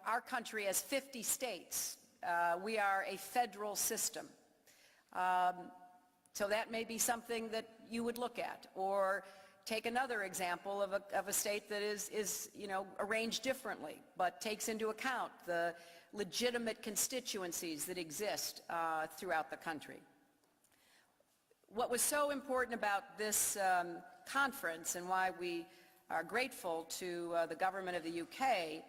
our country has 50 states. We are a federal system. So that may be something that you would look at. Or take another example of a state that is arranged differently, but takes into account the legitimate constituencies that exist throughout the country. What was so important about this conference, and why we are grateful to the government of the UK,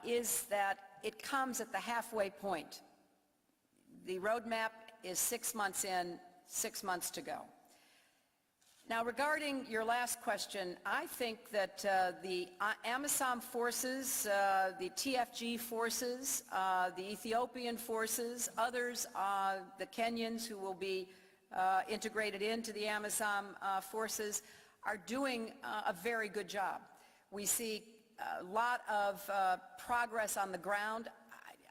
is that it comes at the halfway point. The roadmap is 6 months in, 6 months to go. Now, regarding your last question, I think that the AMISOM forces, the TFG forces, the Ethiopian forces, others, the Kenyans who will be integrated into the AMISOM forces, are doing a very good job. We see a lot of progress on the ground.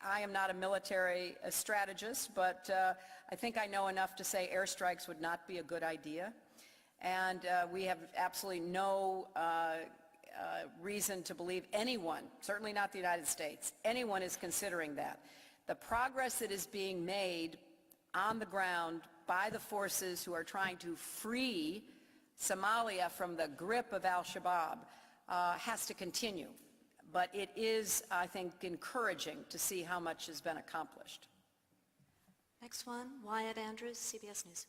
I am not a military strategist, but I think I know enough to say airstrikes would not be a good idea. And we have absolutely no reason to believe anyone, certainly not the United States, anyone is considering that. The progress that is being made on the ground by the forces who are trying to free Somalia from the grip of al-Shabaab has to continue. But it is, I think, encouraging to see how much has been accomplished. Next one, Wyatt Andrews, CBS News.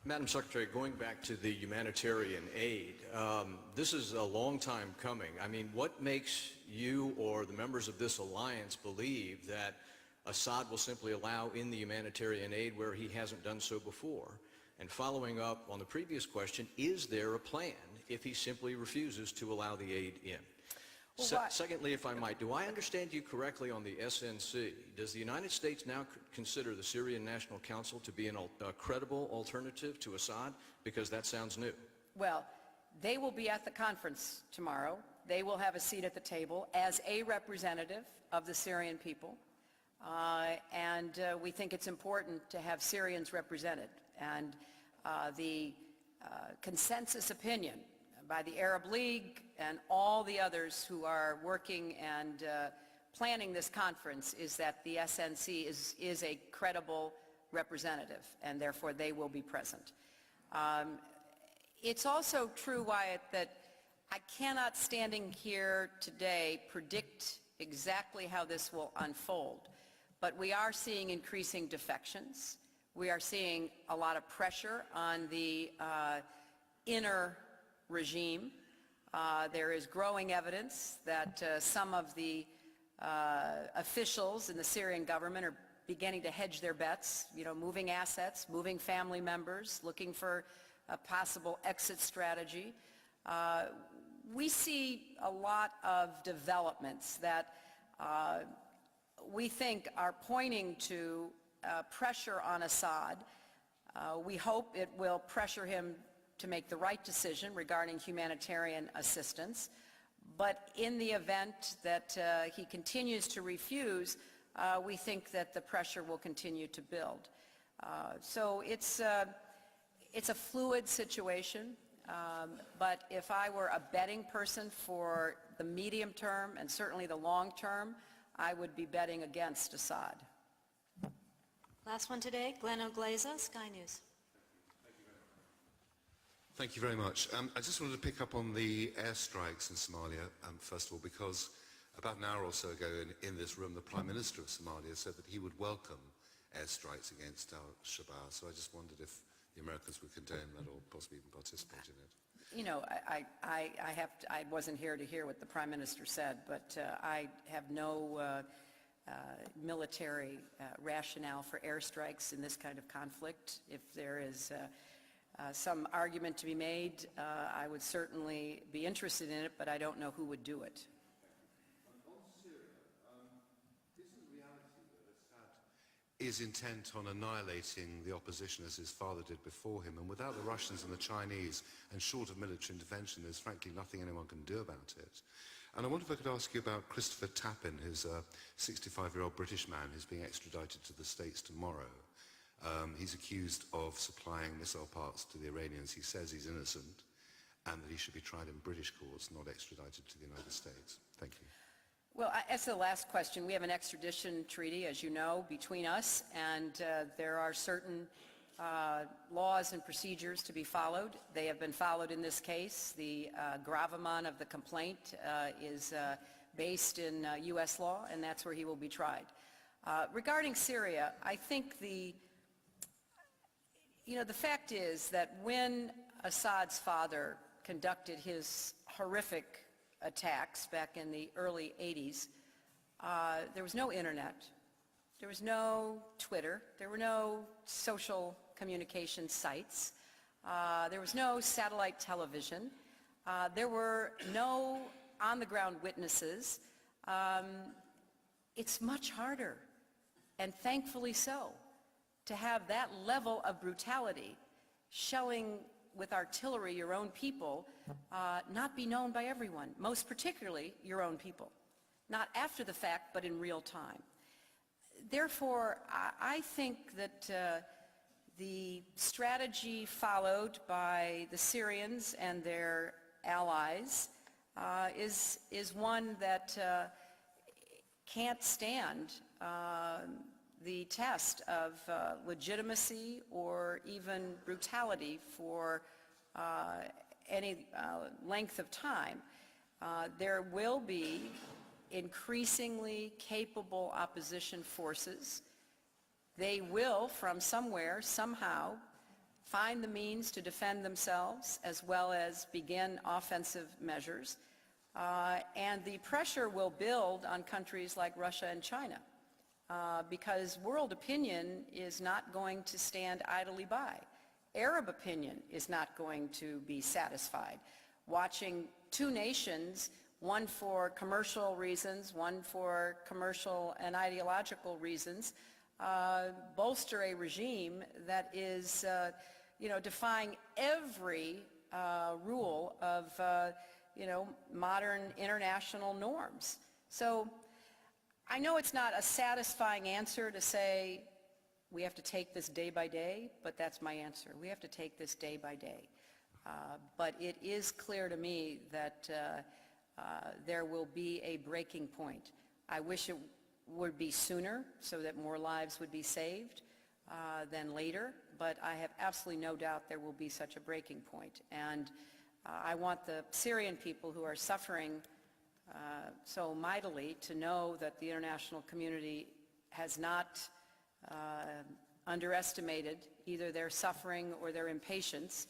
Madam Secretary, going back to the humanitarian aid, this is a long time coming. I mean, what makes you or the members of this alliance believe that Assad will simply allow in the humanitarian aid where he hasn't done so before? And following up on the previous question, is there a plan if he simply refuses to allow the aid in? Well, secondly, if I might, do I understand you correctly on the SNC? Does the United States now consider the Syrian National Council to be a credible alternative to Assad? Because that sounds new. Well, they will be at the conference tomorrow. They will have a seat at the table as a representative of the Syrian people. And we think it's important to have Syrians represented. And the consensus opinion by the Arab League and all the others who are working and planning this conference is that the SNC is a credible representative, and therefore they will be present. It's also true, Wyatt, that I cannot, standing here today, predict exactly how this will unfold. But we are seeing increasing defections. We are seeing a lot of pressure on the inner regime. There is growing evidence that some of the officials in the Syrian government are beginning to hedge their bets, moving assets, moving family members, looking for a possible exit strategy. We see a lot of developments that we think are pointing to pressure on Assad. We hope it will pressure him to make the right decision regarding humanitarian assistance. But in the event that he continues to refuse, we think that the pressure will continue to build. So it's a fluid situation. But if I were a betting person for the medium term and certainly the long term, I would be betting against Assad. Last one today, Glenn Ogleza, Sky News. Thank you very much. I just wanted to pick up on the airstrikes in Somalia, first of all, because about an hour or so ago in this room, the Prime Minister of Somalia said that he would welcome airstrikes against al-Shabaab. So I just wondered if the Americans would condone that or possibly even participate in it. I wasn't here to hear what the Prime Minister said, but I have no military rationale for airstrikes in this kind of conflict. If there is some argument to be made, I would certainly be interested in it, but I don't know who would do it. Is intent on annihilating the opposition as his father did before him, and without the Russians and the Chinese, and short of military intervention, there's frankly nothing anyone can do about it. And I wonder if I could ask you about Christopher Tappin, who's a 65-year-old British man who's being extradited to the States tomorrow. He's accused of supplying missile parts to the Iranians. He says he's innocent. and that he should be tried in British courts, not extradited to the United States? Thank you. Well, as to the last question, we have an extradition treaty, as you know, between us, and there are certain laws and procedures to be followed. They have been followed in this case. The gravamen of the complaint is based in U.S. law, and that's where he will be tried. Regarding Syria, I think the fact is that when Assad's father conducted his horrific attacks back in the early 80s, there was no internet, there was no Twitter, there were no social communication sites, there was no satellite television, there were no on-the-ground witnesses. It's much harder, and thankfully so, to have that level of brutality, shelling with artillery your own people, not be known by everyone, most particularly your own people. Not after the fact, but in real time. Therefore, I think that the strategy followed by the Syrians and their allies is one that can't stand the test of legitimacy or even brutality for any length of time. There will be increasingly capable opposition forces. They will, from somewhere, somehow, find the means to defend themselves as well as begin offensive measures. And the pressure will build on countries like Russia and China. Because world opinion is not going to stand idly by. Arab opinion is not going to be satisfied. Watching two nations, one for commercial reasons, one for commercial and ideological reasons, bolster a regime that is, defying every rule of, modern international norms. So I know it's not a satisfying answer to say we have to take this day by day, but that's my answer. We have to take this day by day. But it is clear to me that there will be a breaking point. I wish it would be sooner so that more lives would be saved than later, but I have absolutely no doubt there will be such a breaking point. And I want the Syrian people who are suffering so mightily to know that the international community has not underestimated either their suffering or their impatience,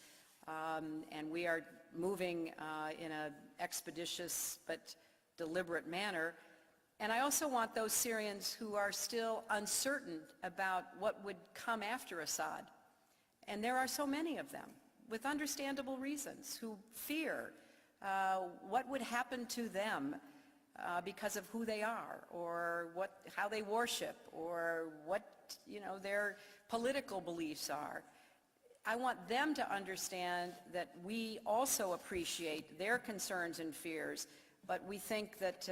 and we are moving in an expeditious but deliberate manner. And I also want those Syrians who are still uncertain about what would come after Assad, and there are so many of them, with understandable reasons, who fear what would happen to them because of who they are, or how they worship, or what their political beliefs are. I want them to understand that we also appreciate their concerns and fears, but we think that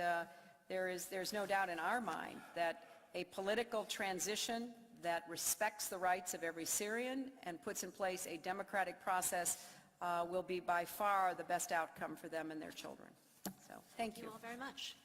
there's no doubt in our mind that a political transition that respects the rights of every Syrian and puts in place a democratic process will be by far the best outcome for them and their children. So, thank you. Thank you all very much.